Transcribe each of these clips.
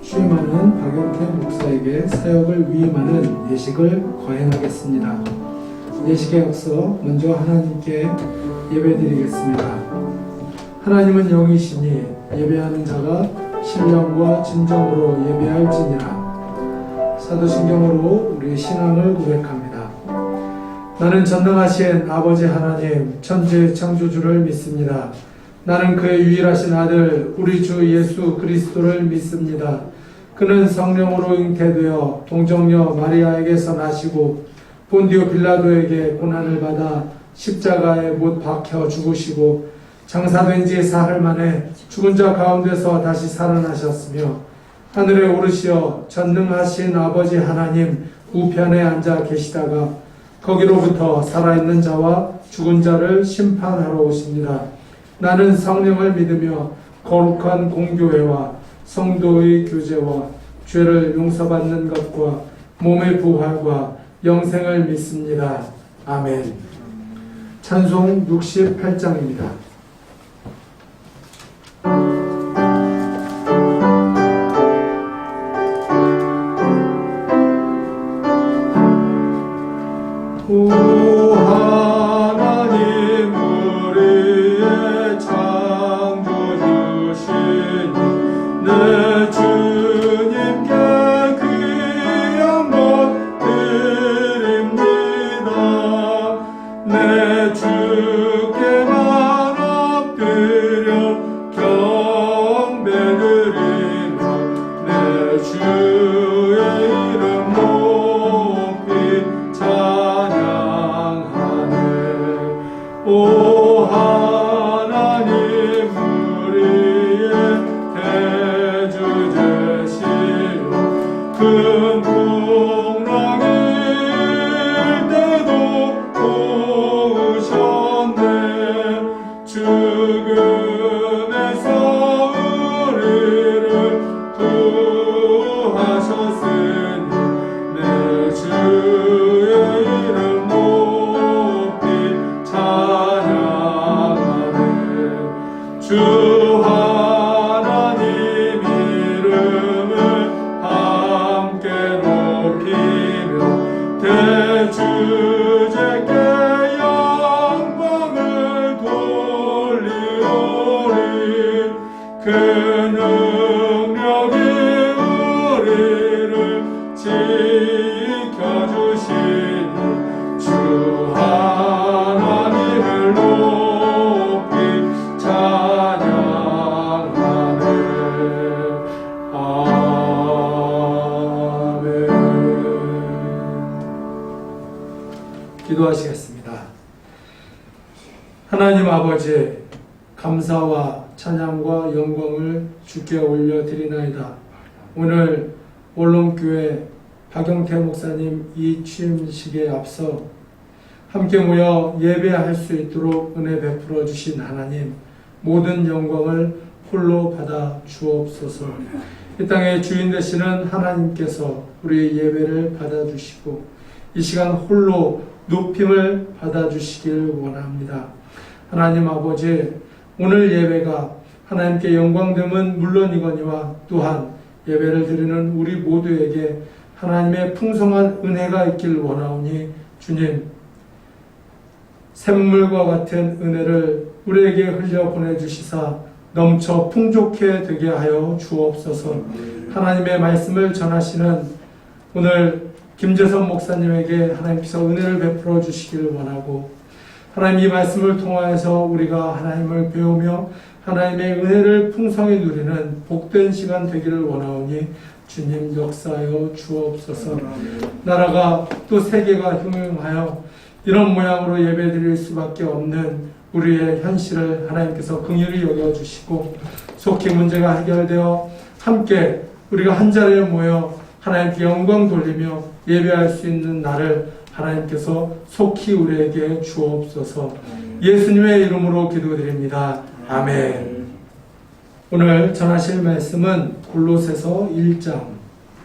취임하는 박영태 목사에게 사역을 위임하는 예식을 거행하겠습니다. 예식에 앞서 먼저 하나님께 예배드리겠습니다. 하나님은 영이시니 예배하는 자가 신령과 진정으로 예배할지니라. 사도신경으로 우리의 신앙을 고백합니다. 나는 전능하신 아버지 하나님 천지 창조주를 믿습니다. 나는 그의 유일하신 아들 우리 주 예수 그리스도를 믿습니다. 그는 성령으로 잉태되어 동정녀 마리아에게서 나시고 본디오 빌라도에게 고난을 받아 십자가에 못 박혀 죽으시고 장사된 지 사흘 만에 죽은 자 가운데서 다시 살아나셨으며 하늘에 오르시어 전능하신 아버지 하나님 우편에 앉아 계시다가 거기로부터 살아있는 자와 죽은 자를 심판하러 오십니다. 나는 성령을 믿으며 거룩한 공교회와 성도의 교제와 죄를 용서받는 것과 몸의 부활과 영생을 믿습니다. 아멘. 찬송 68장입니다. 기도하시겠습니다. 하나님 아버지, 감사와 찬양과 영광을 주께 올려드리나이다. 오늘 원롱교회 박영태 목사님 이 취임식에 앞서 함께 모여 예배할 수 있도록 은혜 베풀어 주신 하나님, 모든 영광을 홀로 받아 주옵소서. 이 땅의 주인 되시는 하나님께서 우리의 예배를 받아주시고 이 시간 홀로 높임을 받아주시길 원합니다. 하나님 아버지, 오늘 예배가 하나님께 영광됨은 물론이거니와 또한 예배를 드리는 우리 모두에게 하나님의 풍성한 은혜가 있길 원하오니 주님, 샘물과 같은 은혜를 우리에게 흘려 보내주시사 넘쳐 풍족해 되게 하여 주옵소서. 하나님의 말씀을 전하시는 오늘 김재선 목사님에게 하나님께서 은혜를 베풀어 주시기를 원하고, 하나님 이 말씀을 통하여서 우리가 하나님을 배우며 하나님의 은혜를 풍성히 누리는 복된 시간 되기를 원하오니 주님 역사하여 주옵소서. 나라가 또 세계가 흉흉하여 이런 모양으로 예배드릴 수밖에 없는 우리의 현실을 하나님께서 긍휼히 여겨주시고 속히 문제가 해결되어 함께 우리가 한자리에 모여 하나님께 영광 돌리며 예배할 수 있는 날을 하나님께서 속히 우리에게 주옵소서. 예수님의 이름으로 기도드립니다. 아멘. 오늘 전하실 말씀은 골로새서 1장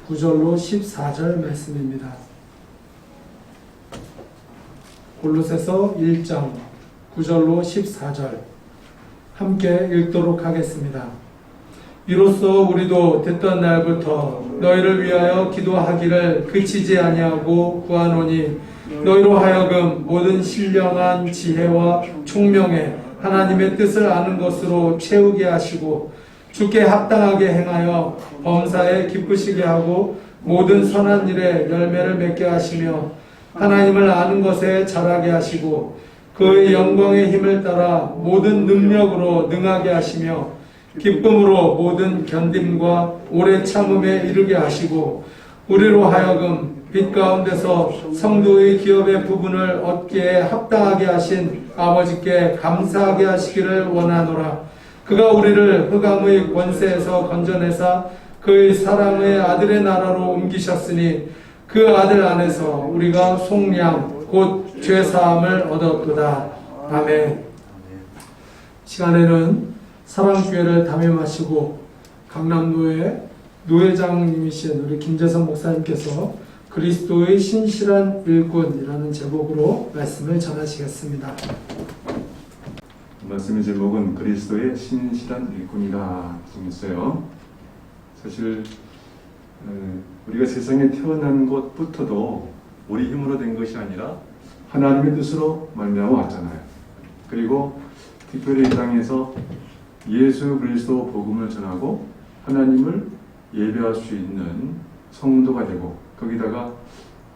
9절로 14절 말씀입니다. 골로새서 1장 9절로 14절 함께 읽도록 하겠습니다. 이로써 우리도 듣던 날부터 너희를 위하여 기도하기를 그치지 아니하고 구하노니 너희로 하여금 모든 신령한 지혜와 총명에 하나님의 뜻을 아는 것으로 채우게 하시고 주께 합당하게 행하여 범사에 기쁘시게 하고 모든 선한 일에 열매를 맺게 하시며 하나님을 아는 것에 자라게 하시고 그의 영광의 힘을 따라 모든 능력으로 능하게 하시며 기쁨으로 모든 견딤과 오래 참음에 이르게 하시고 우리로 하여금 빛 가운데서 성도의 기업의 부분을 얻기에 합당하게 하신 아버지께 감사하게 하시기를 원하노라. 그가 우리를 흑암의 권세에서 건져내사 그의 사랑의 아들의 나라로 옮기셨으니 그 아들 안에서 우리가 속량 곧 죄사함을 얻었도다. 아멘. 시간에는 사랑교회를 담임하시고 강남노회 노회장님이신 우리 김재선 목사님께서 그리스도의 신실한 일꾼이라는 제목으로 말씀을 전하시겠습니다. 말씀의 제목은 그리스도의 신실한 일꾼이라 정했어요. 사실 우리가 세상에 태어난 것부터도 우리 힘으로 된 것이 아니라 하나님의 뜻으로 말미암아 왔잖아요. 그리고 특별히 이 땅에서 예수 그리스도 복음을 전하고 하나님을 예배할 수 있는 성도가 되고 거기다가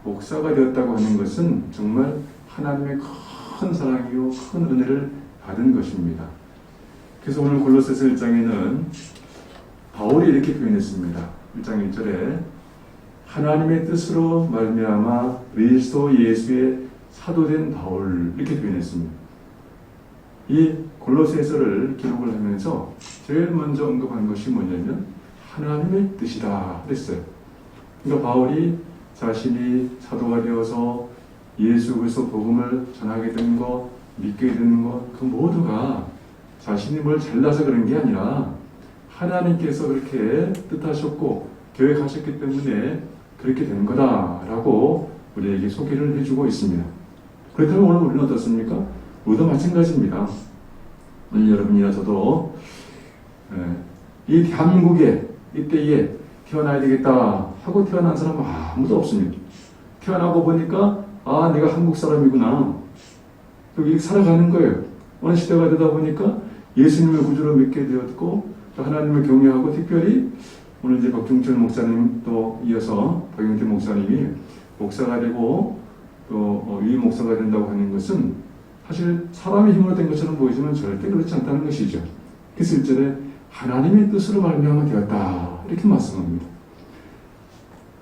목사가 되었다고 하는 것은 정말 하나님의 큰 사랑이요 큰 은혜를 받은 것입니다. 그래서 오늘 골로새서 1장에는 바울이 이렇게 표현했습니다. 1장 1절에 하나님의 뜻으로 말미암아 그리스도 예수의 사도된 바울 이렇게 표현했습니다. 이 골로새서를 기록을 하면서 제일 먼저 언급한 것이 뭐냐면 하나님의 뜻이다 그랬어요. 그러니까 바울이 자신이 사도가 되어서 예수 그리스도 복음을 전하게 된 것, 믿게 되는 것, 그 모두가 자신이 뭘 잘나서 그런 게 아니라 하나님께서 그렇게 뜻하셨고 계획하셨기 때문에 그렇게 된 거다라고 우리에게 소개를 해주고 있습니다. 그렇다면 오늘 우리는 어떻습니까? 우리도 마찬가지입니다. 오늘 여러분이나 저도 이 대한민국에 이때에 태어나야 되겠다 하고 태어난 사람은 아무도 없습니다. 태어나고 보니까 내가 한국 사람이구나. 여기 살아가는 거예요. 어느 시대가 되다 보니까 예수님을 구주로 믿게 되었고 또 하나님을 경외하고 특별히 오늘 이제 박중철 목사님 또 이어서 박영태 목사님이 목사가 되고 또 위임 목사가 된다고 하는 것은 사실 사람의 힘으로 된 것처럼 보이지만 절대 그렇지 않다는 것이죠. 그래서 1절에 하나님의 뜻으로 말미암아 되었다 이렇게 말씀합니다.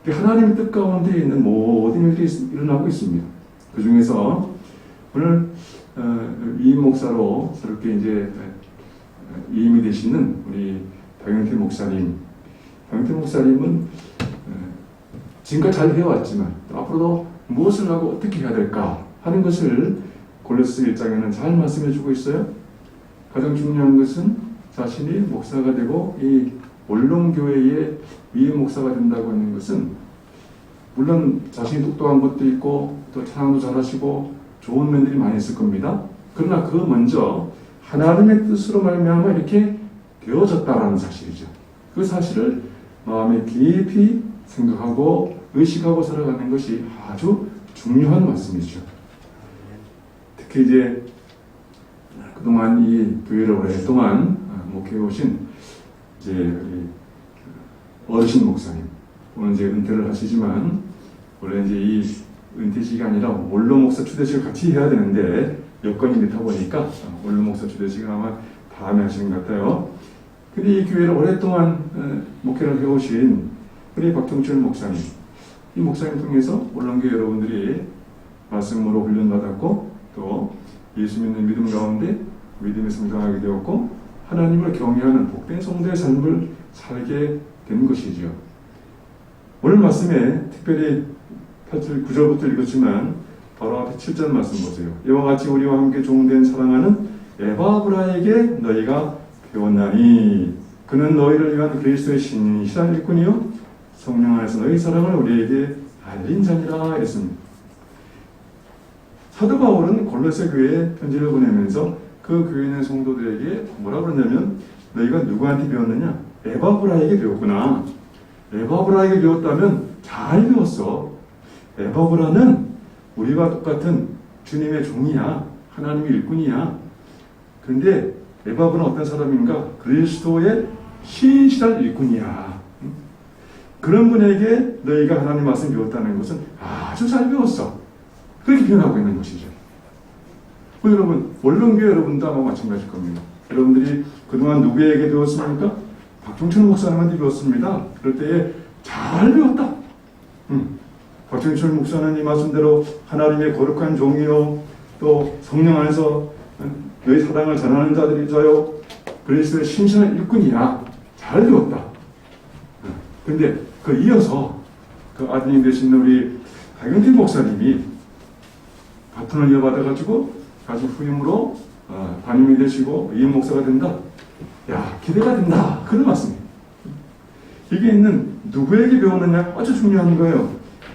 하나님의 뜻 가운데 있는 모든 일들이 일어나고 있습니다. 그 중에서 오늘 위임 목사로 새롭게 이제 위임이 되시는 우리 박영태 목사님. 박영태 목사님은 지금까지 잘 해왔지만 앞으로도 무엇을 하고 어떻게 해야 될까 하는 것을 골로새 1장에는 잘 말씀해주고 있어요. 가장 중요한 것은 자신이 목사가 되고 이 원롱교회의 위임 목사가 된다고 하는 것은 물론 자신이 똑똑한 것도 있고 또 찬양도 잘하시고 좋은 면들이 많이 있을 겁니다. 그러나 그 먼저 하나님의 뜻으로 말미암아 이렇게 되어졌다라는 사실이죠. 그 사실을 마음에 깊이 생각하고 의식하고 살아가는 것이 아주 중요한 말씀이죠. 특히 이제 그동안 이 교회를 오랫동안 목회해 오신 이제 어르신 목사님 오늘 이제 은퇴를 하시지만 원래 이제 이 은퇴식이 아니라 원로 목사 추대식을 같이 해야 되는데 여건이 늦다 보니까 원로 목사 추대식은 아마 다음에 하시는 것 같아요. 근데 이 교회를 오랫동안 목회를 해오신 우리 박종철 목사님, 이 목사님 통해서 원로교회 여러분들이 말씀으로 훈련받았고 또 예수 믿는 믿음 가운데 믿음에 성장하게 되었고 하나님을 경외하는 복된 성도의 삶을 살게 된 것이죠. 오늘 말씀에 특별히 8절 9절부터 읽었지만 바로 앞에 7절 말씀 보세요. 이와 같이 우리와 함께 종된 사랑하는 에바브라에게 너희가 배웠나니 그는 너희를 위한 그리스도의 신실한 일꾼이요 성령 안에서 너희 사랑을 우리에게 알린 자니라 이랬습니다. 사도 바울은 골로새 교회에 편지를 보내면서 그 교회 있는 성도들에게 뭐라 그러냐면 너희가 누구한테 배웠느냐? 에바브라에게 배웠구나. 에바브라에게 배웠다면 잘 배웠어. 에바브라는 우리와 똑같은 주님의 종이야. 하나님의 일꾼이야. 그런데 에바브라는 어떤 사람인가? 그리스도의 신실한 일꾼이야. 그런 분에게 너희가 하나님 말씀 배웠다는 것은 아주 잘 배웠어. 그렇게 표현하고 있는 것이죠. 여러분, 원론교회 여러분도 아마 마찬가지일 겁니다. 여러분들이 그동안 누구에게 배웠습니까? 박종철 목사님한테 배웠습니다. 그럴 때에 잘 배웠다. 박종철 목사는 이 말씀대로 하나님의 거룩한 종이요, 또 성령 안에서 너희 사랑을 전하는 자들이자요, 그리스도의 신실한 일꾼이야. 잘 배웠다. 근데 그 이어서 그 아드님 되신 우리 박영태 목사님이 바톤을 이어받아가지고 가진 후임으로 담임이 되시고 이임 목사가 된다. 야, 기대가 된다. 그런 말씀이에요. 이게 있는 누구에게 배웠느냐? 아주 중요한 거예요.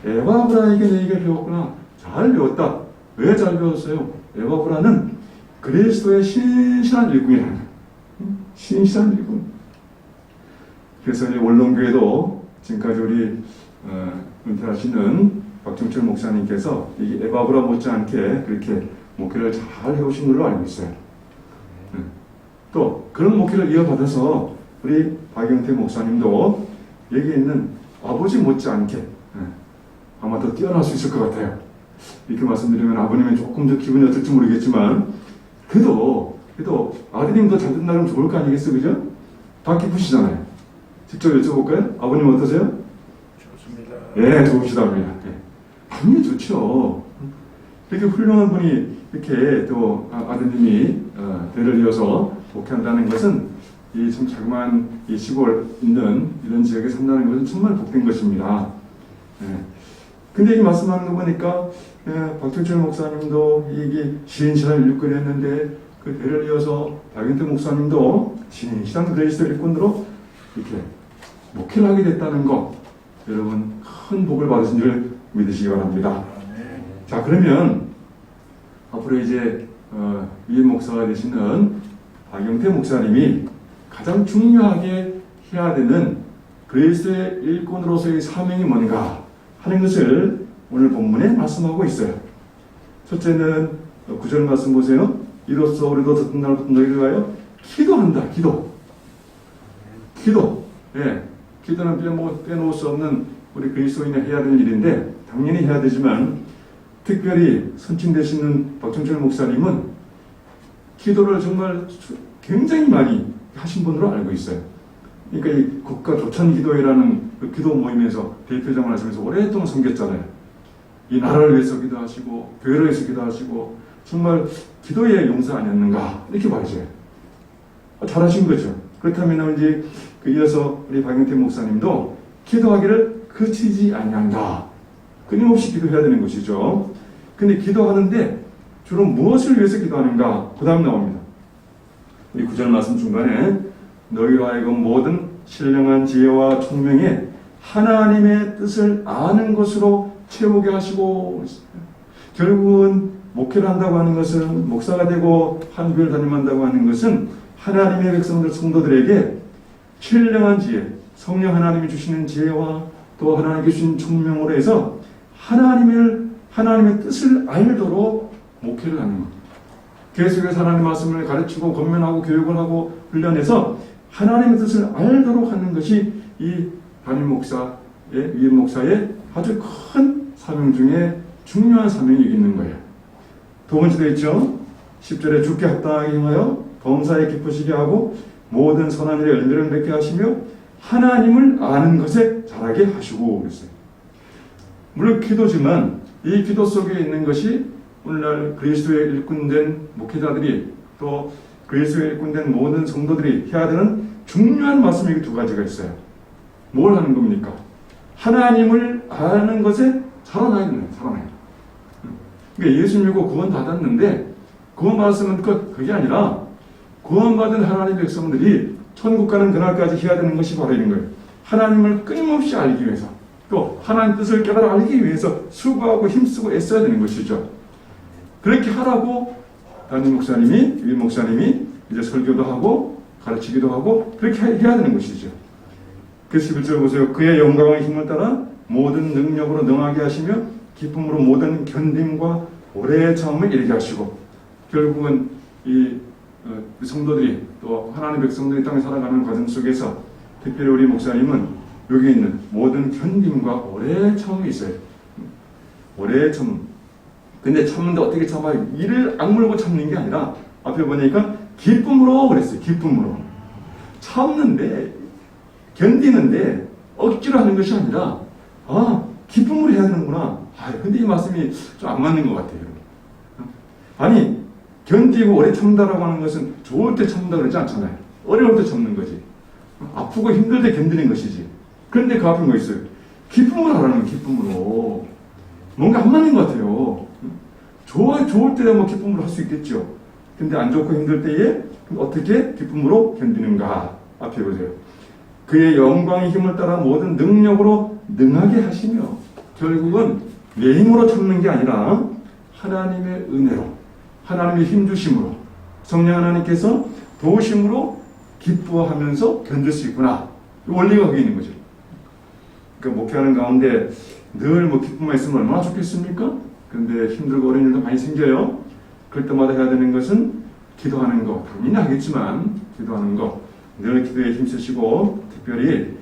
에바브라에게 너희가 배웠구나. 잘 배웠다. 왜 잘 배웠어요? 에바브라는 그리스도의 신실한 일꾼이라는 거예요. 신실한 일꾼. 그래서 이제 원론교회도 지금까지 우리 은퇴하시는 박종철 목사님께서 이 에바브라 못지않게 그렇게 목회를 잘 해오신 걸로 알고 있어요. 또 그런 목회를 이어받아서 우리 박영태 목사님도 여기 있는 아버지 못지않게 아마 더 뛰어날 수 있을 것 같아요. 이렇게 말씀드리면 아버님은 조금 더 기분이 어떨지 모르겠지만 그래도 아드님도 잘 된다면 좋을 거 아니겠어요? 그죠? 다 기쁘시잖아요. 직접 여쭤볼까요? 아버님 어떠세요? 좋습니다. 예, 좋으시답니다. 당연히 좋죠. 이렇게 훌륭한 분이 이렇게 또 아드님이 대를 이어서 목회한다는 것은 이 참 자그마한 이 시골 있는 이런 지역에 산다는 것은 정말 복된 것입니다. 근데 이 말씀하는 거 보니까 박종철 목사님도 이게 신실한 일꾼이었는데 그 대를 이어서 박영태 목사님도 신실한 그리스도 일꾼으로 이렇게 목회를 하게 됐다는 거, 여러분 큰 복을 받으신 줄 믿으시기 바랍니다. 자, 그러면 앞으로 이제 위임 목사가 되시는 박영태 목사님이 가장 중요하게 해야 되는 그리스도의 일꾼으로서의 사명이 뭔가 하는 것을 오늘 본문에 말씀하고 있어요. 첫째는 9절 말씀 보세요. 이로써 우리도 듣는 날부터 너희를 위하여 기도한다. 기도. 예, 기도는 빼놓을 수 없는 우리 그리스도인이 해야 되는 일인데 당연히 해야 되지만 특별히 선친되시는 박종철 목사님은 기도를 정말 굉장히 많이 하신 분으로 알고 있어요. 그러니까 이 국가 조찬 기도회라는 그 기도 모임에서 대표장을 하시면서 오랫동안 섬겼잖아요. 이 나라를 위해서 기도하시고 교회를 위해서 기도하시고 정말 기도의 용사 아니었는가 이렇게 봐야죠. 잘하신 거죠. 그렇다면 이제 이어서 우리 박영태 목사님도 기도하기를 그치지 아니한다. 끊임없이 기도해야 되는 것이죠. 근데 기도하는데 주로 무엇을 위해서 기도하는가? 그 다음 나옵니다. 우리 9절 말씀 중간에 너희로 하여금 모든 신령한 지혜와 총명에 하나님의 뜻을 아는 것으로 채우게 하시고, 결국은 목회를 한다고 하는 것은, 목사가 되고 한 교회를 담임한다고 하는 것은 하나님의 백성들 성도들에게 신령한 지혜, 성령 하나님이 주시는 지혜와 또 하나님께 주신 총명으로 해서 하나님의 뜻을 알도록 목회를 하는 것. 계속해서 하나님의 말씀을 가르치고 권면하고 교육을 하고 훈련해서 하나님의 뜻을 알도록 하는 것이 이 담임 목사의, 위임 목사의 아주 큰 사명 중에 중요한 사명이 있는 거예요. 두 번째도 있죠. 10절에 주께 합당하게 행하여 범사에 기쁘시게 하고 모든 선한 일에 열매를 맺게 하시며 하나님을 아는 것에 자라게 하시고 그랬어요. 물론 기도지만 이 기도 속에 있는 것이 오늘날 그리스도의 일꾼된 목회자들이 또 그리스도의 일꾼된 모든 성도들이 해야 되는 중요한 말씀이 두 가지가 있어요. 뭘 하는 겁니까? 하나님을 아는 것에 자라나야 됩니다. 자라나야. 그러니까 예수 믿고 구원 받았는데 구원 받았으면 그게 아니라 구원받은 하나님의 백성들이 천국 가는 그날까지 해야 되는 것이 바로 이런 거예요. 하나님을 끊임없이 알기 위해서 또 하나님 뜻을 깨달아 알기 위해서 수고하고 힘쓰고 애써야 되는 것이죠. 그렇게 하라고 담임 목사님이, 위임 목사님이 이제 설교도 하고 가르치기도 하고 그렇게 해야 되는 것이죠. 그 11절 보세요. 그의 영광의 힘을 따라 모든 능력으로 능하게 하시며 기쁨으로 모든 견딤과 오래 참음을 이르게 하시고, 결국은 이 성도들이 또 하나님의 백성들이 땅에 살아가는 과정 속에서 특별히 우리 목사님은 여기 있는 모든 견딤과 오래 참음이 있어요. 오래 참음. 근데 참는데 어떻게 참아요? 이를 악물고 참는 게 아니라 앞에 보니까 기쁨으로 그랬어요. 기쁨으로. 참는데 견디는데 억지로 하는 것이 아니라 기쁨으로 해야 되는구나. 근데 이 말씀이 좀 안 맞는 것 같아요. 아니, 견디고 오래 참다라고 하는 것은 좋을 때 참는다 그러지 않잖아요. 어려울 때 참는 거지. 아프고 힘들 때 견디는 것이지. 그런데 그 앞에 뭐 있어요? 기쁨으로 하라는 거예요. 기쁨으로. 뭔가 안 맞는 것 같아요. 좋을 때야 뭐 기쁨으로 할 수 있겠죠. 근데 안 좋고 힘들 때에 어떻게 기쁨으로 견디는가? 앞에 보세요. 그의 영광의 힘을 따라 모든 능력으로 능하게 하시며, 결국은 내 힘으로 참는 게 아니라 하나님의 은혜로, 하나님의 힘주심으로, 성령 하나님께서 도우심으로 기뻐하면서 견딜 수 있구나. 원리가 거기 있는 거죠. 그러니까 목회하는 가운데 늘 뭐 기쁨만 있으면 얼마나 좋겠습니까? 그런데 힘들고 어려운 일도 많이 생겨요. 그럴 때마다 해야 되는 것은 기도하는 거. 당연히 하겠지만 기도하는 거. 늘 기도에 힘쓰시고 특별히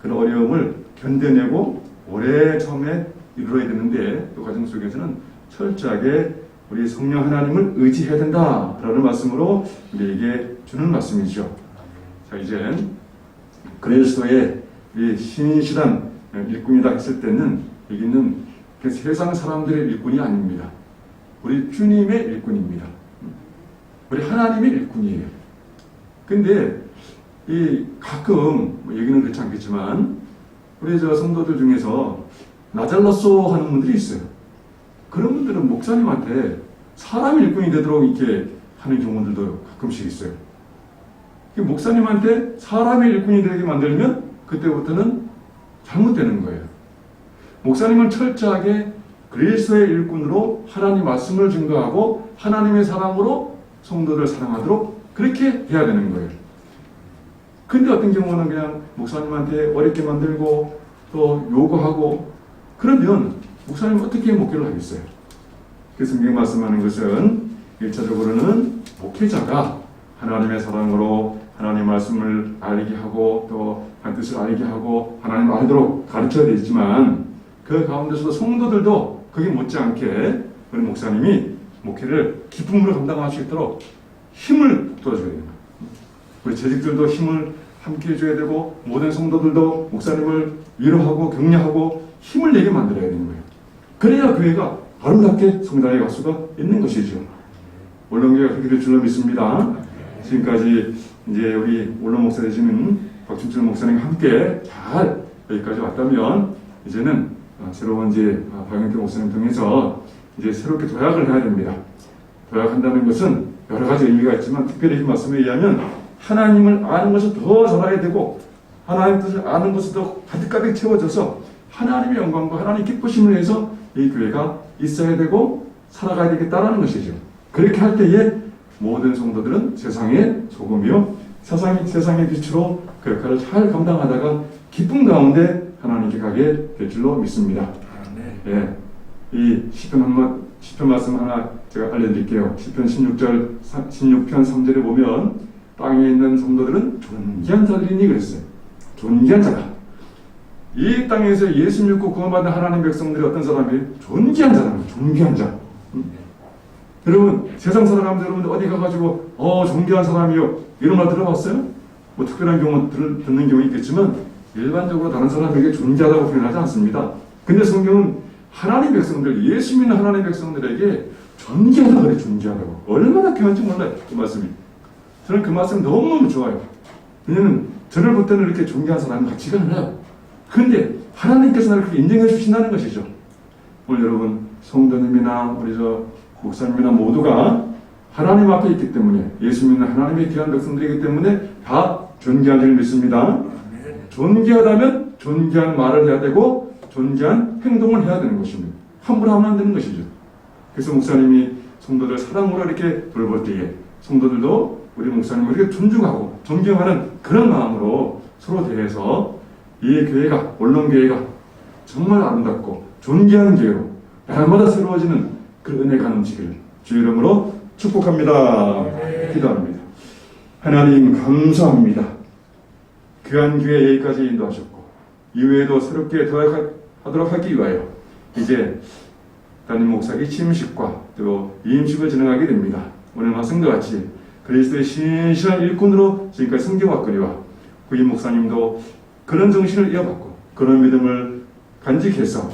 그런 어려움을 견뎌내고 오래 처음에 이루어야 되는데, 또 과정 속에서는 철저하게 우리 성령 하나님을 의지해야 된다라는 말씀으로 우리에게 주는 말씀이죠. 자, 이제 그리스도의 이 신실한 일꾼이다 했을 때는 여기는 그 세상 사람들의 일꾼이 아닙니다. 우리 주님의 일꾼입니다. 우리 하나님의 일꾼이에요. 근데 이 가끔 여기는 그렇지 않겠지만 우리 저 성도들 중에서 나잘났소 하는 분들이 있어요. 그런 분들은 목사님한테 사람 일꾼이 되도록 이렇게 하는 경우들도 가끔씩 있어요. 목사님한테 사람의 일꾼이 되게 만들면 그때부터는 잘못되는 거예요. 목사님은 철저하게 그리스도의 일꾼으로 하나님 말씀을 증거하고 하나님의 사랑으로 성도들 사랑하도록 그렇게 해야 되는 거예요. 근데 어떤 경우는 그냥 목사님한테 어렵게 만들고 또 요구하고 그러면 목사님은 어떻게 목회를 하겠어요? 그래서 성경 말씀하는 것은 1차적으로는 목회자가 하나님의 사랑으로 하나님의 말씀을 알게 하고 또 하나님의 뜻을 알게 하고 하나님을 알도록 가르쳐야 되지만, 그 가운데서도 성도들도 그게 못지않게 우리 목사님이 목회를 기쁨으로 감당할 수 있도록 힘을 도와줘야 됩니다. 우리 재직들도 힘을 함께 해줘야 되고, 모든 성도들도 목사님을 위로하고 격려하고 힘을 내게 만들어야 되는 거예요. 그래야 교회가 아름답게 성장해 갈 수가 있는 것이죠. 올롱교회가 그렇게 될 줄로 믿습니다. 지금까지 이제 우리 올롱 목사 되시는 박춘철 목사님과 함께 잘 여기까지 왔다면, 이제는 새로운 이제 박영태 목사님 통해서 이제 새롭게 도약을 해야 됩니다. 도약한다는 것은 여러 가지 의미가 있지만, 특별히 이 말씀에 의하면 하나님을 아는 것을 더 잘 알아야 되고, 하나님 뜻을 아는 것을 더 가득가득 채워져서 하나님의 영광과 하나님 기쁘심을 위해서 이 교회가 있어야 되고 살아가야 되겠다라는 것이죠. 그렇게 할 때에 모든 성도들은 세상의 소금이요 세상의 빛으로 그 역할을 잘 감당하다가 기쁨 가운데 하나님께 가게 될 줄로 믿습니다. 예, 이 시편 말씀 하나 제가 알려드릴게요. 시편 16편 3절에 보면 땅에 있는 성도들은 존귀한 자들이니 그랬어요. 존귀한 자다. 이 땅에서 예수 믿고 구원받은 하나님 백성들이 어떤 사람이에요? 존귀한 자라는 거예요. 존귀한 자. 여러분, 세상 살아가면서 여러분들 어디 가가지고 존귀한 사람이요 이런 말 들어봤어요? 뭐 특별한 경우 듣는 경우 있겠지만 일반적으로 다른 사람에게 존귀하다고 표현하지 않습니다. 근데 성경은 하나님 백성들, 예수 믿는 하나님 백성들에게 존귀하다고 그래. 존귀하다고. 얼마나 귀한지 몰라요. 그 말씀이. 저는 그 말씀 너무너무 좋아요. 왜냐면 저를 볼 때는 이렇게 존귀한 사람은 같지가 않아요. 근데 하나님께서 나를 그렇게 인정해 주신다는 것이죠. 오늘 여러분 성도님이나 우리 저 목사님이나 모두가 하나님 앞에 있기 때문에, 예수 믿는 하나님의 귀한 백성들이기 때문에 다 존귀한 줄 믿습니다. 존귀하다면 존귀한 말을 해야 되고 존귀한 행동을 해야 되는 것입니다. 함부로 하면 안 되는 것이죠. 그래서 목사님이 성도들 사랑으로 이렇게 돌볼 때에 성도들도 우리 목사님을 이렇게 존중하고 존경하는 그런 마음으로 서로 대해서 이 교회가, 원론교회가 정말 아름답고 존귀한 교회로 날마다 새로워지는 그 은혜가 넘치기를 주 이름으로 축복합니다. 기도합니다. 하나님 감사합니다. 귀한 교회 여기까지 인도하셨고 이후에도 새롭게 더하도록 하기 위하여 이제 담임 목사의 취임식과 또 위임식을 진행하게 됩니다. 오늘 말씀과 같이 그리스도의 신실한 일꾼으로 지금까지 섬겨왔거니와 후임 목사님도 그런 정신을 이어받고 그런 믿음을 간직해서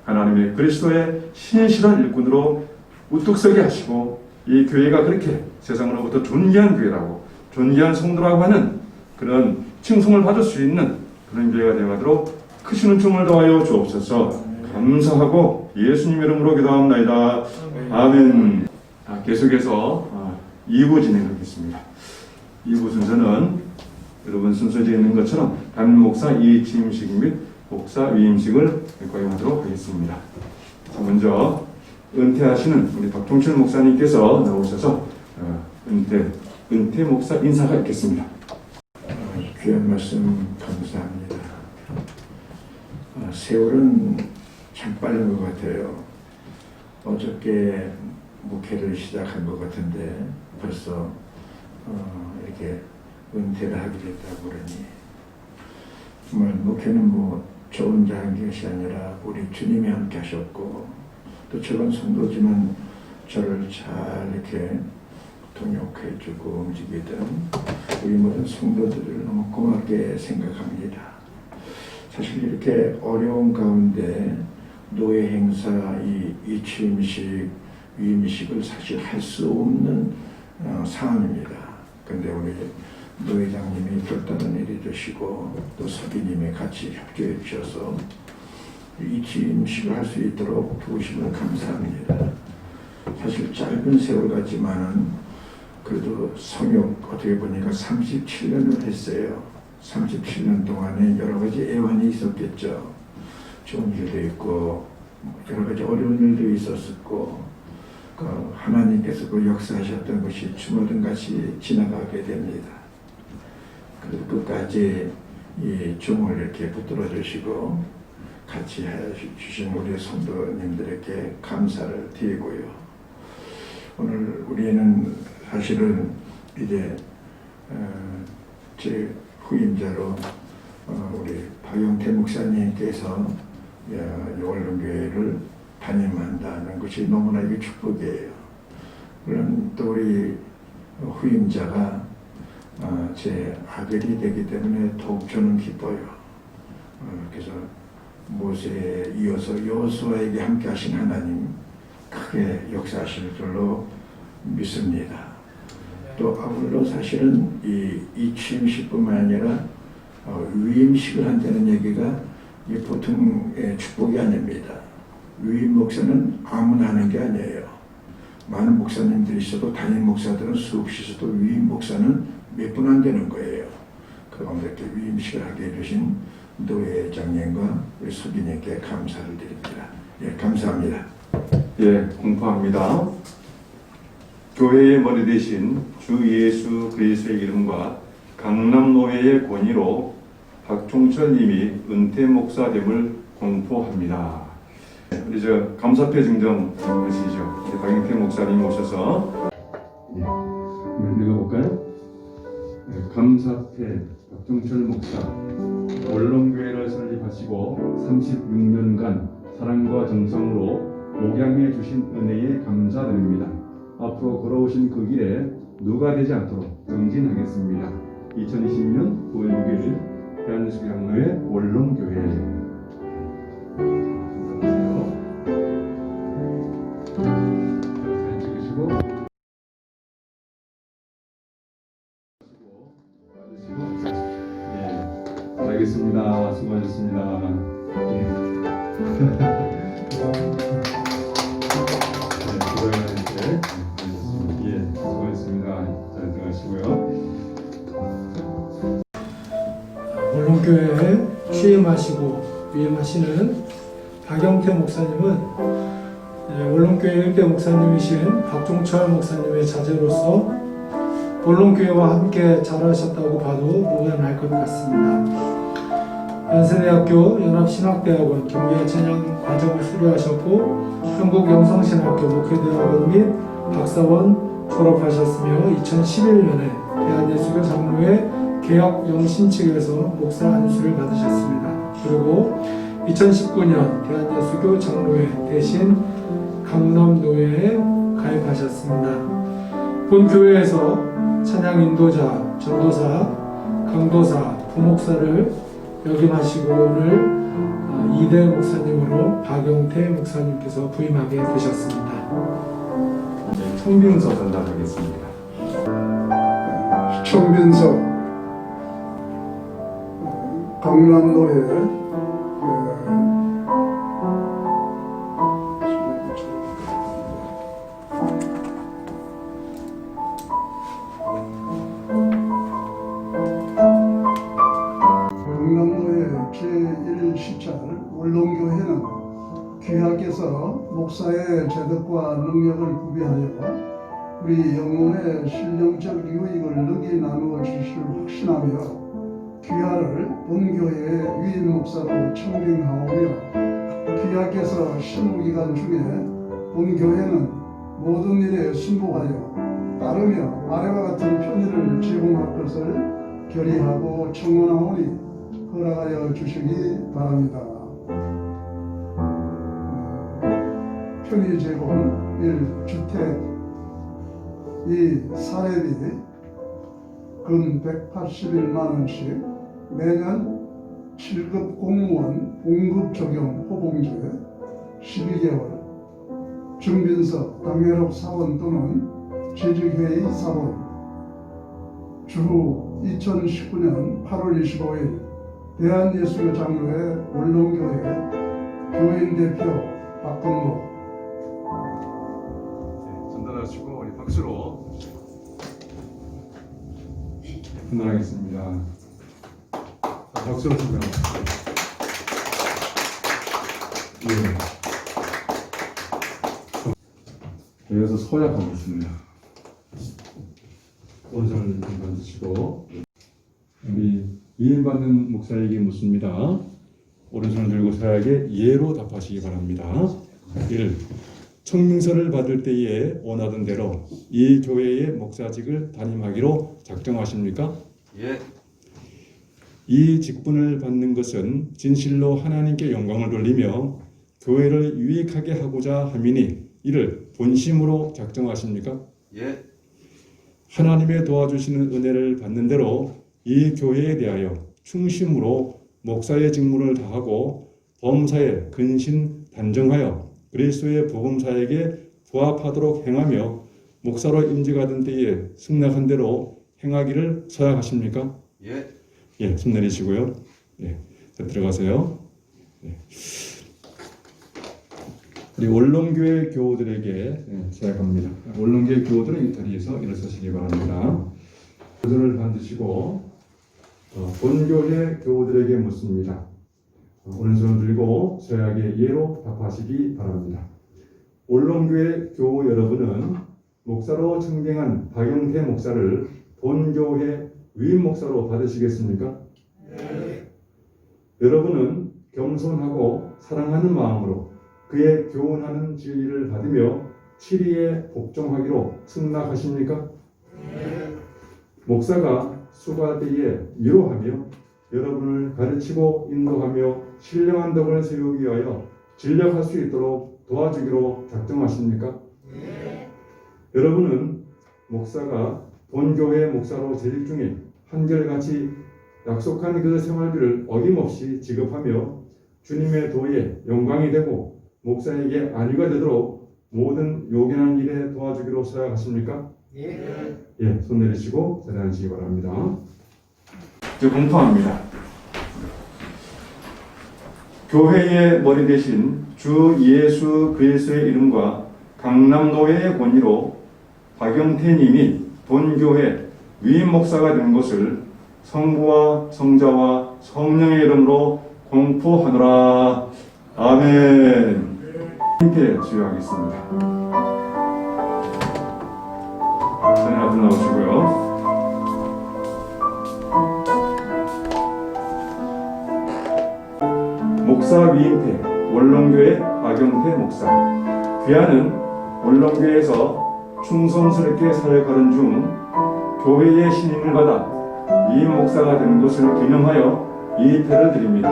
하나님의 그리스도의 신실한 일꾼으로 우뚝 서게 하시고 이 교회가 그렇게 세상으로부터 존귀한 교회라고 존귀한 성도라고 하는 그런 칭송을 받을 수 있는 그런 교회가 되어가도록 크신 은총을 더하여 주옵소서. 감사하고 예수님 이름으로 기도합니다. 아멘. 계속해서 2부 진행하겠습니다. 2부 순서는 여러분 순서지에 있는 것처럼 담임 목사 이취임식 및 목사 위임식을 거행하도록 하겠습니다. 먼저 은퇴하시는 우리 박종철 목사님께서 나오셔서 은퇴 목사 인사가 있겠습니다. 귀한 말씀 감사합니다. 세월은 참 빠른 것 같아요. 어저께 목회를 시작한 것 같은데 벌써 이렇게 은퇴를 하게 됐다고 그러니 정말 목회는 뭐 저 혼자 한 것이 아니라 우리 주님이 함께 하셨고 또 저런 성도지만 저를 잘 이렇게 동역해주고 움직이던 우리 모든 성도들을 너무 고맙게 생각합니다. 사실 이렇게 어려운 가운데 노예 행사, 이 취임식, 위임식을 사실 할 수 없는 상황입니다. 근데 우리 노회장님이 별다른 일이 되시고 또 서기님이 같이 협조해 주셔서 이 취임식을 할 수 있도록 도우심을 감사합니다. 사실 짧은 세월 같지만은 그래도 성역 어떻게 보니까 37년을 했어요. 37년 동안에 여러 가지 애환이 있었겠죠. 좋은 일도 있고 여러 가지 어려운 일도 있었고 하나님께서 그 역사하셨던 것이 주마등 같이 지나가게 됩니다. 그리고 끝까지 이 종을 이렇게 붙들어 주시고 같이 해주신 우리 성도님들에게 감사를 드리고요. 오늘 우리는 사실은 이제 제 후임자로 우리 박영태 목사님께서 원룸교회를 담임한다는 것이 너무나 이게 축복이에요. 물론 또 우리 후임자가 제 아들이 되기 때문에 더욱 저는 기뻐요. 그래서 모세에 이어서 여호수아에게 함께 하신 하나님 크게 역사하실 줄로 믿습니다. 또 아울러 사실은 이 취임식뿐만 아니라 위임식을 한다는 얘기가 보통의 축복이 아닙니다. 위임 목사는 아무나 하는 게 아니에요. 많은 목사님들이 있어도 담임 목사들은 수없이 있어도 위임 목사는 몇 분 안 되는 거예요. 그럼 이렇게 위임식을 하게 해주신 노회장님과 우리 소비님께 감사를 드립니다. 예, 감사합니다. 예, 공포합니다. 교회의 머리 대신 주 예수 그리스도의 이름과 강남노회의 권위로 박종철 님이 은퇴 목사됨을 공포합니다. 우리 감사패 증정 하시죠. 박영태 목사님 오셔서 한번 읽어볼까요? 감사패 박종철 목사 원론교회를 설립하시고 36년간 사랑과 정성으로 목양해 주신 은혜에 감사드립니다. 앞으로 걸어오신 그 길에 누가 되지 않도록 정진하겠습니다. 2020년 9월 6일 대한수양로의 원론교회. 잘 찍으시고 네, 알겠습니다. 수고하셨습니다. 원론교회에 취임하시고 위임하시는 박영태 목사님은 원론교회 1대 목사님이신 박종철 목사님의 자제로서 본론교회와 함께 자라셨다고 봐도 무관할 것 같습니다. 연세대학교 연합신학대학원 경배 전형 과정을 수료하셨고 한국영성신학교 목회대학원 및 박사원 졸업하셨으며 2011년에 대한예수교 장로회 개혁영신 측에서 목사 안수를 받으셨습니다. 그리고 2019년 대한예수교 장로회 대신 강남노회에 가입하셨습니다. 본 교회에서 찬양 인도자, 전도사, 강도사, 부목사를 역임하시고 오늘 2대 목사님으로 박영태 목사님께서 부임하게 되셨습니다. 청빙서 전달하겠습니다. 청빈석 강남노회 강남노회 제1시찰 원론교회는 귀하께서 목사의 재덕과 능력을 구비하여 우리 영혼의 신령적 유익을 능히 나누어 주실 확신하며 귀하를 본교회의 위임 목사로 청빙하오며 귀하께서 신무기간 중에 본교회는 모든 일에 순복하여 따르며 아래와 같은 편의를 제공할 것을 결의하고 청원하오니 허락하여 주시기 바랍니다. 편의 제공 1. 주택 2. 사례비 금 181만 원씩 매년 7급 공무원 봉급 적용 호봉제 12개월 증빈서 당회록 사원 또는 재직회의 사원 주후 2019년 8월 25일 대한예수교 장로회 원론교회 교인 대표 박근모 전달하시고 우리 박수로 전달하겠습니다. 박수로 전달하겠습니다. 네. 이어서 서약하겠습니다. 오른손을 만드시고 우리 위임받는 목사에게 묻습니다. 오른손을 들고 서약에 예로 답하시기 바랍니다. 1. 청빙서를 받을 때에 원하던 대로 이 교회의 목사직을 담임하기로 작정하십니까? 예. 이 직분을 받는 것은 진실로 하나님께 영광을 돌리며 교회를 유익하게 하고자 함이니 이를 본심으로 작정하십니까? 예. 하나님의 도와주시는 은혜를 받는 대로 이 교회에 대하여 충심으로 목사의 직무를 다하고 범사에 근신 단정하여 그리스도의 복음사에게 부합하도록 행하며 목사로 임직하던 때에 승낙한 대로 행하기를 서약하십니까? 예. 예, 손 내리시고요. 예, 자, 들어가세요. 예. 우리 원론교회 교우들에게 서약합니다. 원론교회 교우들은 이 자리에서 일어서시기 바랍니다. 손을 band으시고 본교회 교우들에게 묻습니다. 오른손을 들고 서약의 예로 답하시기 바랍니다. 원론교회 교우 여러분은 목사로 청빙한 박영태 목사를 본교회 위임 목사로 받으시겠습니까? 네. 여러분은 겸손하고 사랑하는 마음으로 그의 교훈하는 진리를 받으며 치리에 복종하기로 승낙하십니까? 네. 목사가 수고할 때에 위로하며 여러분을 가르치고 인도하며 신령한 덕을 세우기 위하여 진력할 수 있도록 도와주기로 작정하십니까? 네. 여러분은 목사가 본교회 목사로 재직 중에 한결같이 약속한 그 생활비를 어김없이 지급하며 주님의 도에 영광이 되고 목사에게 안위가 되도록 모든 요긴한 일에 도와주기로 서약하십니까? 예. 예, 손 내리시고 자리하시기 바랍니다. 이제 공포합니다. 교회의 머리 대신 주 예수 그리스도의 이름과 강남노회의 권위로 박영태 님이 본교회 위임 목사가 된 것을 성부와 성자와 성령의 이름으로 공포하노라. 아멘. 함께 수여하겠습니다. 전에 앞으로 나오시고요. 목사 위임태 원롱교회 박영태 목사. 귀하는 원롱교회에서 충성스럽게 사역하는 중 교회의 신임을 받아 위임 목사가 된 것을 기념하여 이 패를 드립니다.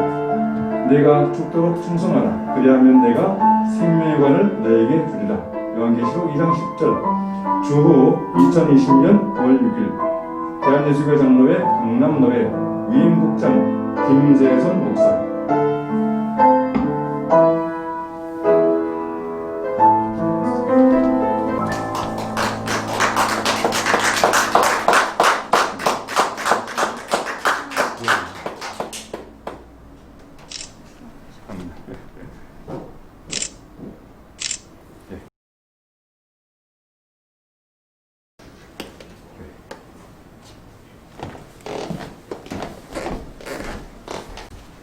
내가 죽도록 충성하라. 그리하면 내가 생명의 관을 너에게 주리라. 요한계시록 2장 10절. 주후 2020년 9월 6일 대한예수교회 장로회 강남노회 위임국장 김재선 목사.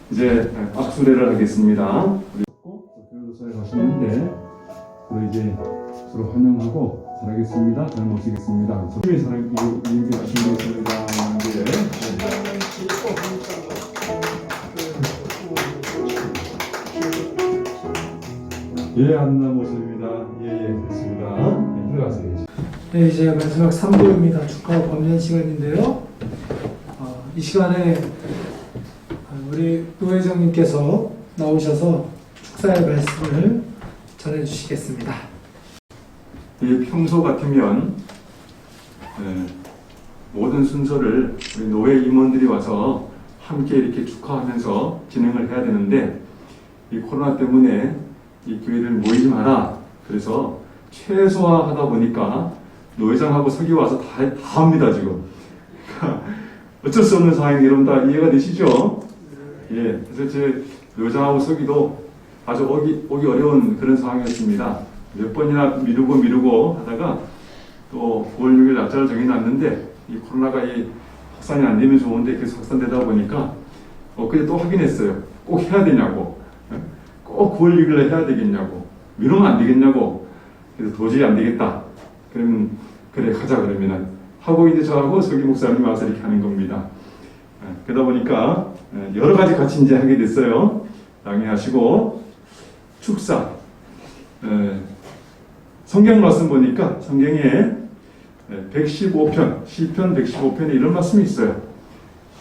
이제 악수례를 하겠습니다. 우리 교도소에 가시는데 우리 이제 서로 환영하고 잘하겠습니다. 잘 모시겠습니다. 서로 사랑 이렇게 하시겠습니다. 예, 안나 모십니다. 예, 됐습니다. 네, 들어가세요. 네, 이제 마지막 3부입니다. 축하 범년 시간인데요. 이 시간에 우리 노 회장님께서 나오셔서 축사의 말씀을 전해주시겠습니다. 평소 같으면 모든 순서를 우리 노회 임원들이 와서 함께 이렇게 축하하면서 진행을 해야 되는데 이 코로나 때문에 이 교회를 모이지 마라. 그래서 최소화하다 보니까 노회장하고 서기 와서 다 합니다 지금. 어쩔 수 없는 상황이 여러분 다 이해가 되시죠? 예, 그래서 제 노회장하고 서기도 아주 오기 어려운 그런 상황이었습니다. 몇 번이나 미루고 하다가 또 9월 6일 날짜를 정해놨는데 이 코로나가 이 확산이 안 되면 좋은데 계속 확산되다 보니까 엊그제 또 확인했어요. 꼭 해야 되냐고. 꼭 9월 6일에 해야 되겠냐고. 미루면 안 되겠냐고. 그래서 도저히 안 되겠다. 그러면 그래 하자 그러면은 하고 이제 저하고 서기 목사님이 와서 이렇게 하는 겁니다. 그러다 보니까 여러 가지 같이 이제 하게 됐어요. 양해하시고 축사. 성경 말씀 보니까 성경에 115편, 시편 115편에 이런 말씀이 있어요.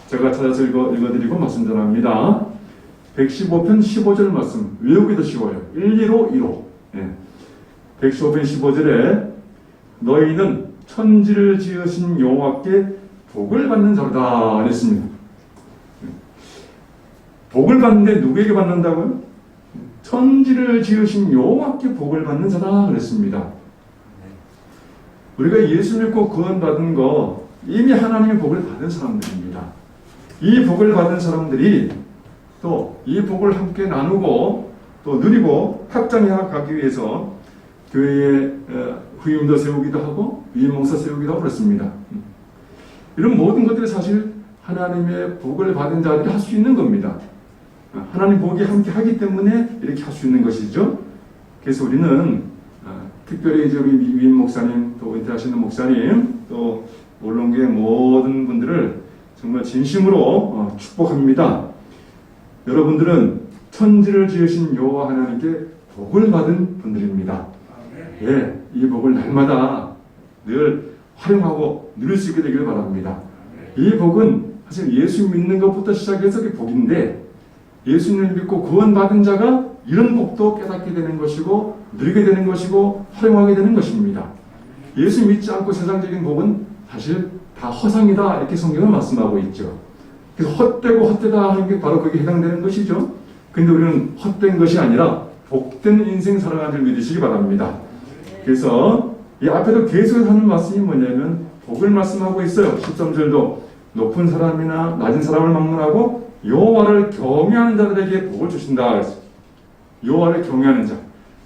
제가 찾아서 읽어드리고 말씀 전합니다. 115편 15절 말씀, 외우기도 쉬워요. 115. 115편 15절에 너희는 천지를 지으신 여호와께 복을 받는 자로다 그랬습니다. 복을 받는데 누구에게 받는다고요? 천지를 지으신 여호와께 복을 받는 자다 그랬습니다. 우리가 예수 믿고 구원받은 거 이미 하나님의 복을 받은 사람들입니다. 이 복을 받은 사람들이 또 이 복을 함께 나누고 또 누리고 확장해 가기 위해서 교회에 후임도 세우기도 하고 위임목사 세우기도 하고 그렇습니다. 이런 모든 것들이 사실 하나님의 복을 받은 자들이 할 수 있는 겁니다. 하나님 복이 함께 하기 때문에 이렇게 할 수 있는 것이죠. 그래서 우리는 특별히 이제 우리 위임 목사님, 또 은퇴하시는 목사님, 또 원롱교회 모든 분들을 정말 진심으로 축복합니다. 여러분들은 천지를 지으신 여호와 하나님께 복을 받은 분들입니다. 예, 이 복을 날마다 늘 활용하고 누릴 수 있게 되길 바랍니다. 이 복은 사실 예수 믿는 것부터 시작해서 그게 복인데 예수님을 믿고 구원받은 자가 이런 복도 깨닫게 되는 것이고 누리게 되는 것이고 활용하게 되는 것입니다. 예수 믿지 않고 세상적인 복은 사실 다 허상이다 이렇게 성경은 말씀하고 있죠. 그래서 헛되고 헛되다 하는 게 바로 거기에 해당되는 것이죠. 근데 우리는 헛된 것이 아니라 복된 인생 살아가는 줄 믿으시기 바랍니다. 그래서 이 앞에도 계속해서 하는 말씀이 뭐냐면 복을 말씀하고 있어요. 13절도 높은 사람이나 낮은 사람을 막론하고 여호와를 경외하는 자들에게 복을 주신다. 여호와를 경외하는 자,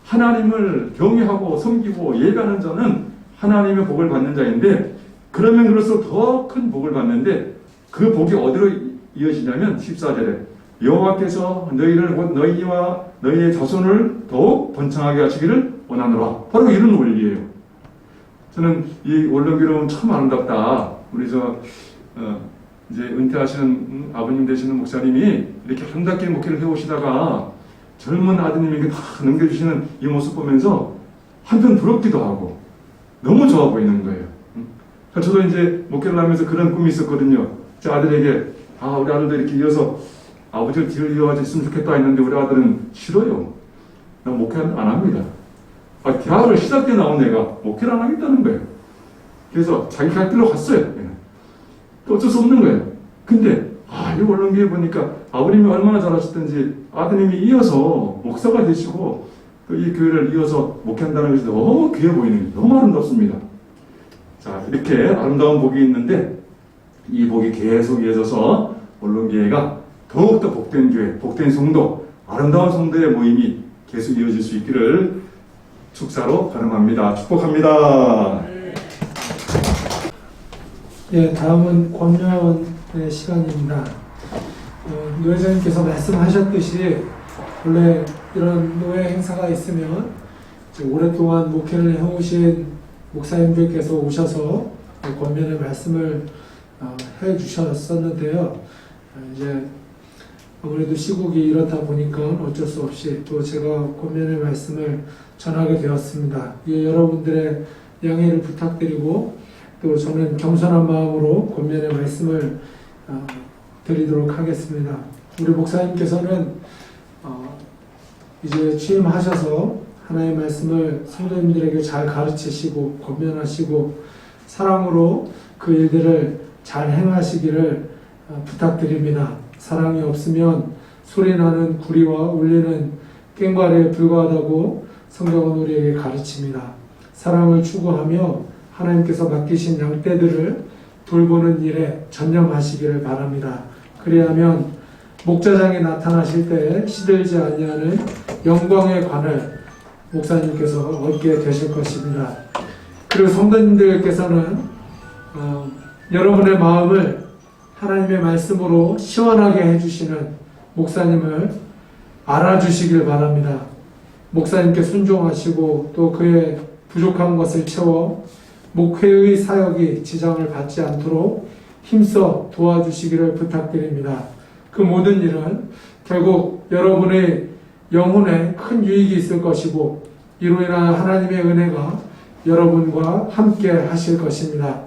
하나님을 경외하고 섬기고 예배하는 자는 하나님의 복을 받는 자인데 그러면 그럴수록 더 큰 복을 받는데 그 복이 어디로 이어지냐면 14절에 여호와께서 너희를 곧 너희와 너희의 자손을 더욱 번창하게 하시기를 원하노라. 바로 이런 원리예요. 저는 이 원로기록은 참 아름답다. 우리 이제 은퇴하시는 아버님 되시는 목사님이 이렇게 아름답게 목회를 해오시다가 젊은 아드님에게 다 넘겨주시는 이 모습 보면서 한편 부럽기도 하고 너무 좋아 보이는 거예요. 저도 이제 목회를 하면서 그런 꿈이 있었거든요. 제 아들에게 우리 아들도 이렇게 이어서 아버지를 뒤를 이어가졌으면 좋겠다 했는데 우리 아들은 싫어요. 나 목회 안 합니다. 대학을 시작 때 나온 애가 목회를 안 하겠다는 거예요. 그래서 자기 갈 길로 갔어요. 또 어쩔 수 없는 거예요. 근데 이 원룸교회 보니까 아버님이 얼마나 잘하셨던지 아드님이 이어서 목사가 되시고 또 이 교회를 이어서 목회한다는 것이 너무 귀해 보이는, 너무 아름답습니다. 자, 이렇게 아름다운 복이 있는데 이 복이 계속 이어져서 원룸교회가 더욱더 복된 교회, 복된 성도, 아름다운 성도의 모임이 계속 이어질 수 있기를 축사로 가름합니다. 축복합니다. 예, 다음은 권면의 시간입니다. 노회장님께서 말씀하셨듯이 원래 이런 노회 행사가 있으면 오랫동안 목회를 해오신 목사님들께서 오셔서 권면의 말씀을 해주셨었는데요. 이제 아무래도 시국이 이렇다 보니까 어쩔 수 없이 또 제가 권면의 말씀을 전하게 되었습니다. 여러분들의 양해를 부탁드리고 또 저는 겸손한 마음으로 권면의 말씀을 드리도록 하겠습니다. 우리 목사님께서는 이제 취임하셔서 하나님의 말씀을 성도님들에게 잘 가르치시고 권면하시고 사랑으로 그 일들을 잘 행하시기를 부탁드립니다. 사랑이 없으면 소리나는 구리와 울리는 꽹과리에 불과하다고 성경은 우리에게 가르칩니다. 사랑을 추구하며 하나님께서 맡기신 양떼들을 돌보는 일에 전념하시기를 바랍니다. 그리하면 목자장에 나타나실 때 시들지 아니하는 영광의 관을 목사님께서 얻게 되실 것입니다. 그리고 성도님들께서는 여러분의 마음을 하나님의 말씀으로 시원하게 해주시는 목사님을 알아주시길 바랍니다. 목사님께 순종하시고 또 그의 부족한 것을 채워 목회의 사역이 지장을 받지 않도록 힘써 도와주시기를 부탁드립니다. 그 모든 일은 결국 여러분의 영혼에 큰 유익이 있을 것이고 이로 인한 하나님의 은혜가 여러분과 함께 하실 것입니다.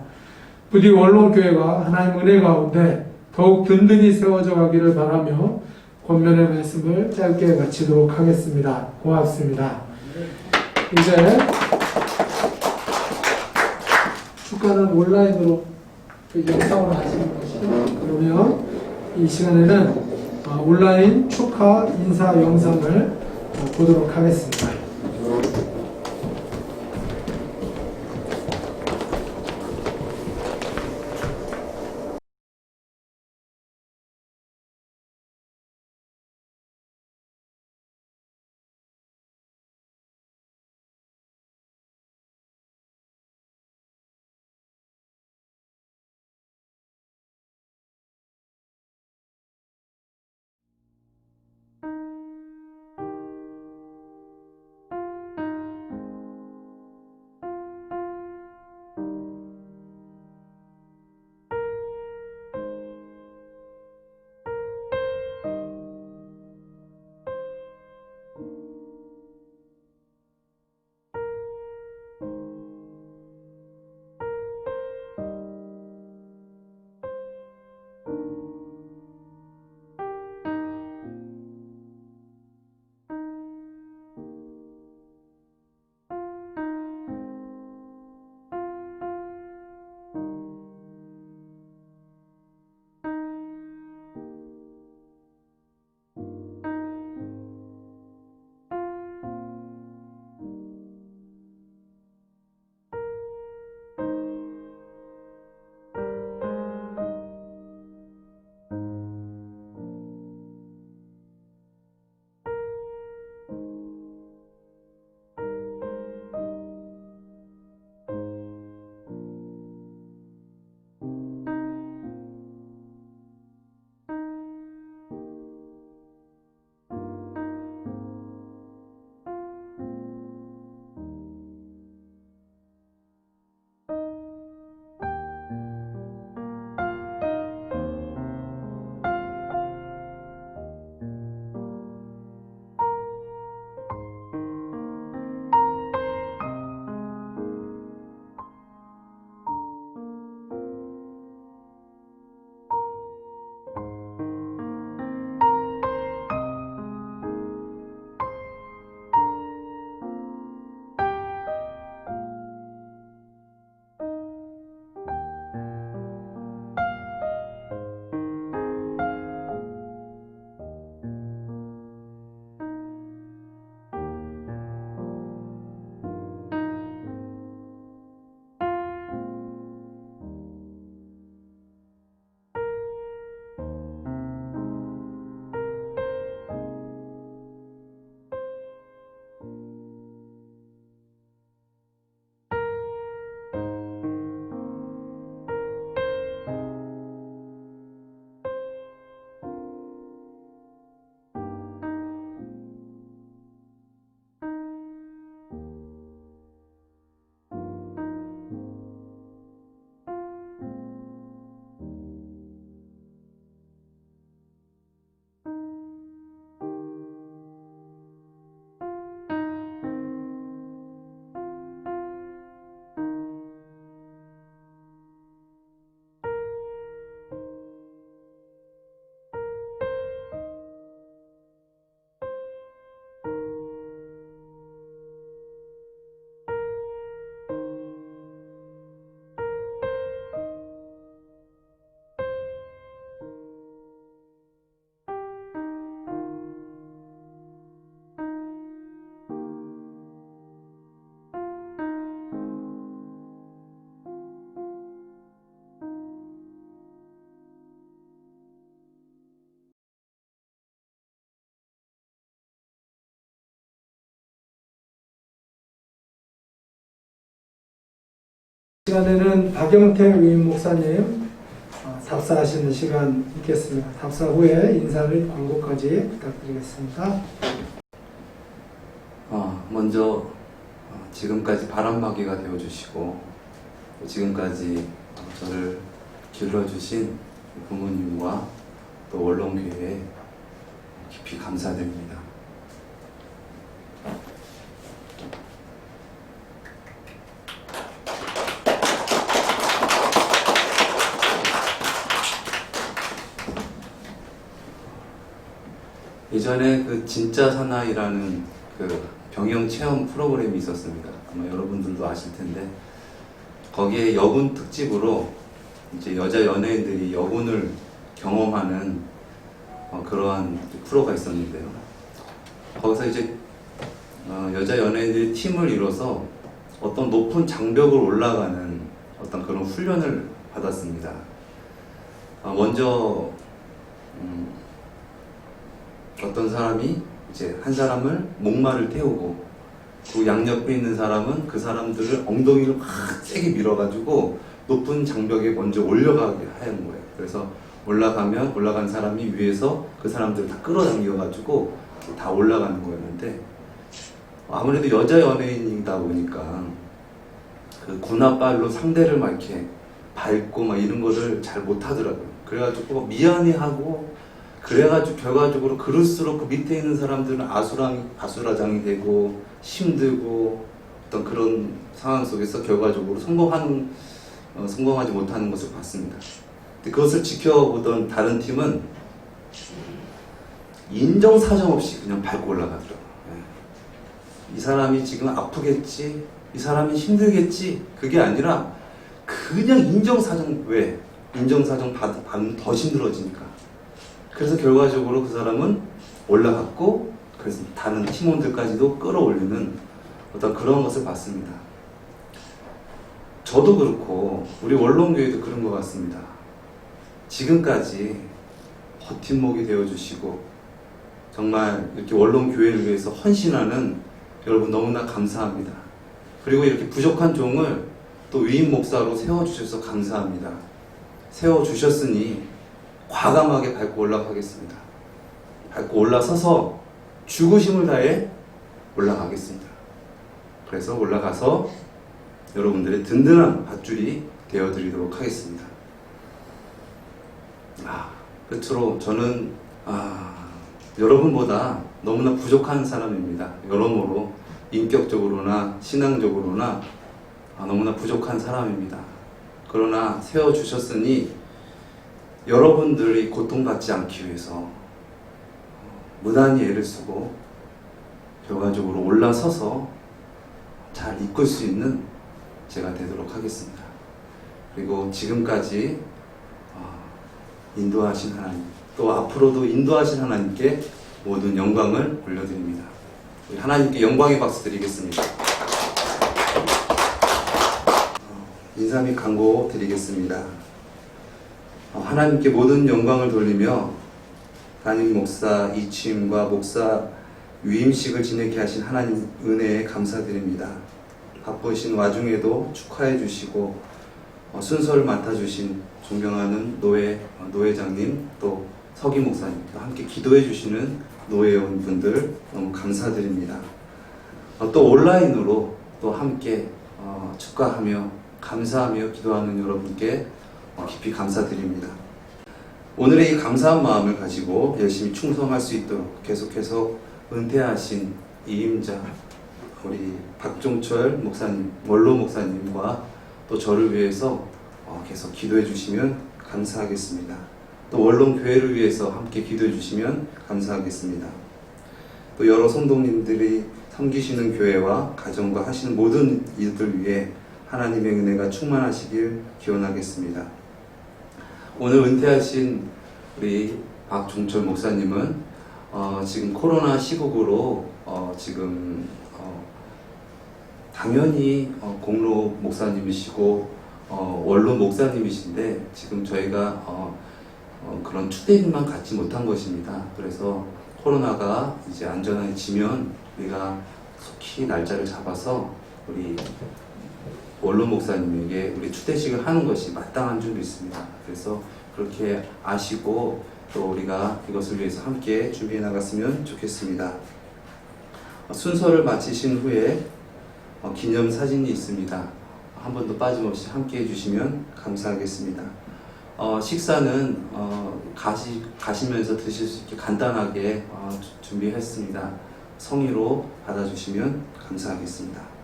부디 원룸교회가 하나님 은혜 가운데 더욱 든든히 세워져 가기를 바라며 권면의 말씀을 짧게 마치도록 하겠습니다. 고맙습니다. 이제 축가는 온라인으로 영상으로 하시는 것이죠. 그러면 이 시간에는 온라인 축하 인사 영상을 보도록 하겠습니다. 시간에는 박영태 위임 목사님 답사하시는 시간 있겠습니다. 답사 후에 인사를 광고까지 부탁드리겠습니다. 먼저 지금까지 바람막이가 되어주시고 지금까지 저를 길러주신 부모님과 또 원롱교회에 깊이 감사드립니다. 예전에 그 진짜 사나이라는 그 병영 체험 프로그램이 있었습니다. 아마 여러분들도 아실 텐데 거기에 여군 특집으로 이제 여자 연예인들이 여군을 경험하는 그러한 프로가 있었는데요. 거기서 이제 여자 연예인들이 팀을 이뤄서 어떤 높은 장벽을 올라가는 어떤 그런 훈련을 받았습니다. 먼저 어떤 사람이 이제 한 사람을 목마를 태우고 그 양옆에 있는 사람은 그 사람들을 엉덩이를 막 세게 밀어가지고 높은 장벽에 먼저 올라가게 하는 거예요. 그래서 올라간 사람이 위에서 그 사람들을 다 끌어당겨가지고 다 올라가는 거였는데 아무래도 여자 연예인이다 보니까 그 군합발로 상대를 막 이렇게 밟고 막 이런 거를 잘 못하더라고요. 그래가지고 미안해하고 그래가지고 결과적으로 그럴수록 그 밑에 있는 사람들은 아수라장이 되고 힘들고 어떤 그런 상황 속에서 결과적으로 성공하지 못하는 것을 봤습니다. 근데 그것을 지켜보던 다른 팀은 인정사정 없이 그냥 밟고 올라가더라고요. 이 사람이 지금 아프겠지, 이 사람이 힘들겠지, 그게 아니라 그냥 인정사정, 왜? 인정사정 받으면 더 힘들어지니까. 그래서 결과적으로 그 사람은 올라갔고 그래서 다른 팀원들까지도 끌어올리는 어떤 그런 것을 봤습니다. 저도 그렇고 우리 원롱교회도 그런 것 같습니다. 지금까지 버팀목이 되어주시고 정말 이렇게 원롱교회를 위해서 헌신하는 여러분 너무나 감사합니다. 그리고 이렇게 부족한 종을 또 위임 목사로 세워주셔서 감사합니다. 세워주셨으니 과감하게 밟고 올라가겠습니다. 밟고 올라서서 죽으심을 다해 올라가겠습니다. 그래서 올라가서 여러분들의 든든한 밧줄이 되어드리도록 하겠습니다. 끝으로 저는 여러분보다 너무나 부족한 사람입니다. 여러모로 인격적으로나 신앙적으로나 너무나 부족한 사람입니다. 그러나 세워주셨으니 여러분들이 고통받지 않기 위해서 무단히 애를 쓰고 결과적으로 올라서서 잘 이끌 수 있는 제가 되도록 하겠습니다. 그리고 지금까지 인도하신 하나님, 또 앞으로도 인도하신 하나님께 모든 영광을 올려드립니다. 우리 하나님께 영광의 박수 드리겠습니다. 인사 및 광고 드리겠습니다. 하나님께 모든 영광을 돌리며 담임 목사 이취임과 목사 위임식을 지내게 하신 하나님 은혜에 감사드립니다. 바쁘신 와중에도 축하해 주시고 순서를 맡아주신 존경하는 노회장님 또 서기 목사님 또 함께 기도해 주시는 노회원분들 너무 감사드립니다. 또 온라인으로 또 함께 축하하며 감사하며 기도하는 여러분께 깊이 감사드립니다. 오늘의 이 감사한 마음을 가지고 열심히 충성할 수 있도록 계속해서 은퇴하신 이임자 우리 박종철 목사님, 원로 목사님과 또 저를 위해서 계속 기도해 주시면 감사하겠습니다. 또 원로 교회를 위해서 함께 기도해 주시면 감사하겠습니다. 또 여러 성도님들이 섬기시는 교회와 가정과 하시는 모든 일들 위해 하나님의 은혜가 충만하시길 기원하겠습니다. 오늘 은퇴하신 우리 박종철 목사님은 지금 코로나 시국으로 지금 당연히 공로 목사님이시고 원로 목사님이신데 지금 저희가 그런 추대일만 갖지 못한 것입니다. 그래서 코로나가 이제 안전해지면 우리가 속히 날짜를 잡아서 우리 원로 목사님에게 우리 추대식을 하는 것이 마땅한 줄 믿습니다. 그래서 그렇게 아시고 또 우리가 이것을 위해서 함께 준비해 나갔으면 좋겠습니다. 순서를 마치신 후에 기념 사진이 있습니다. 한 번도 빠짐없이 함께 해주시면 감사하겠습니다. 식사는 가시면서 드실 수 있게 간단하게 준비했습니다. 성의로 받아주시면 감사하겠습니다.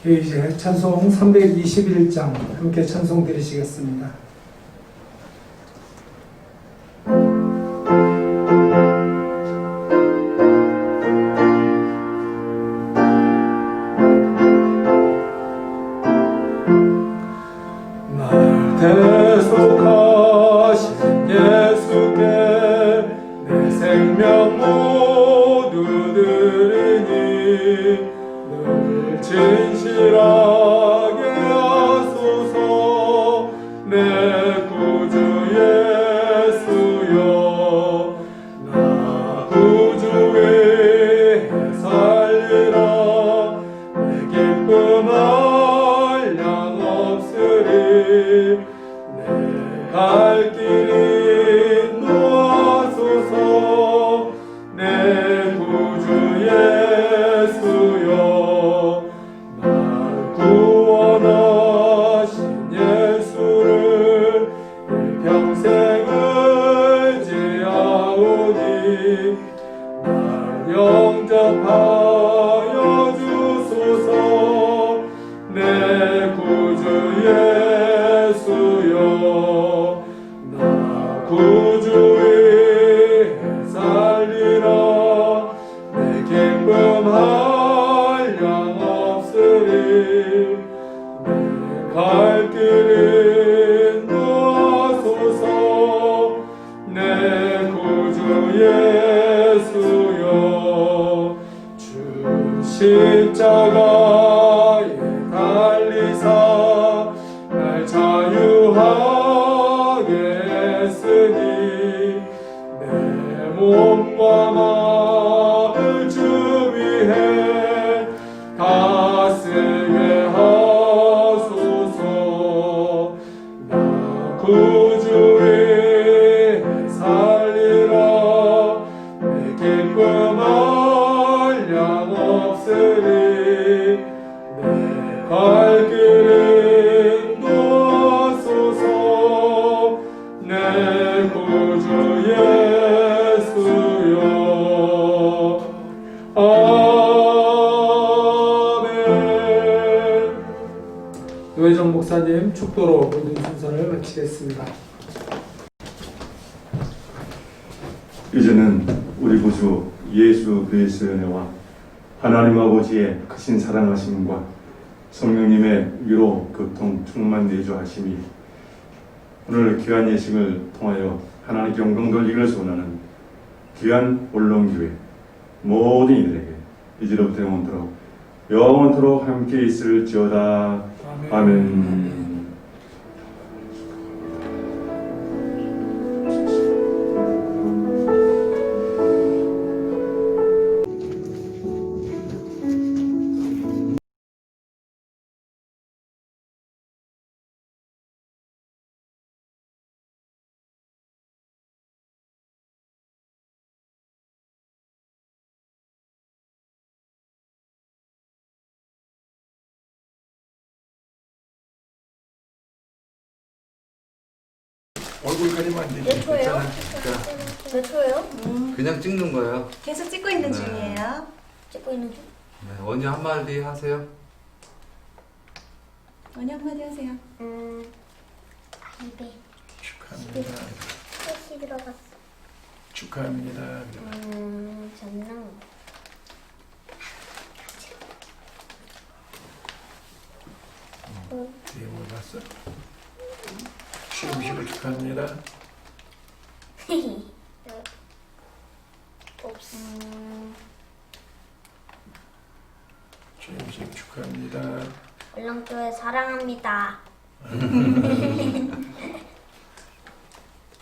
이제 찬송 321장 함께 찬송 드리시겠습니다. 대속하신 예수께 내 생명 모두 드리니 늘 진실하게 하소서. 내 구주 예수여 나 구주 위에 살리라. 내 기쁨 한량 없으리. 갈 길이 놓아소서. 내 구주 예수여 날 구원하신 예수를 일평생 의지하오니 날 영접하여 주소서. 내 구주 예수여 구주 위에 살리라. 내 기쁨 한량 없으리. 내 갈 길이 놓아소서. 내 구주 예수여 주 십자가에 달리사 날 자유하게 했으니 내 몸과 마음을 주 위해 다 쓰게 하소서. 나 구주 위에 살리라. 내 기쁨 한량 없으리. 내 갈 길이 놓아소서. 내 구주 예수여 아멘. 노회정 목사님 축도로 모든 순서를 마치겠습니다. 이제는 우리 구주 예수 그리스도의 은혜와 하나님 아버지의 크신 사랑하심과 성령님의 위로 교통 충만 내주하심이 오늘 귀한 예식을 통하여 하나님께 영광 돌리기를 소원하는 귀한 올롱교회 모든 이들에게 이제로부터 영원토록 함께 있을지어다. 아멘. 얼굴까지만 안 되지. 몇 초예요? 괜찮아. 몇 초예요? 그냥 찍는 거예요. 계속 찍고 있는 네. 중이에요. 찍고 있는 중. 네, 언니 한마디 하세요. 언니 한마디 하세요. 입에 축하합니다. 햇이 들어갔어. 축하합니다. 전능. 뒤에 뭐 봤어? 취임식을 축하합니다. 없어. 취임식 축하합니다. 울릉도에 사랑합니다.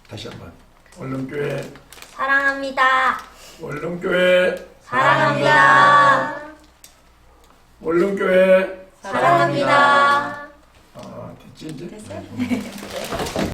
다시 한번. 얼렁교회, 사랑합니다. 얼렁교회, 사랑합니다. 얼렁교회. 사랑합니다. 사랑합니다. 됐지 이제? 됐어요?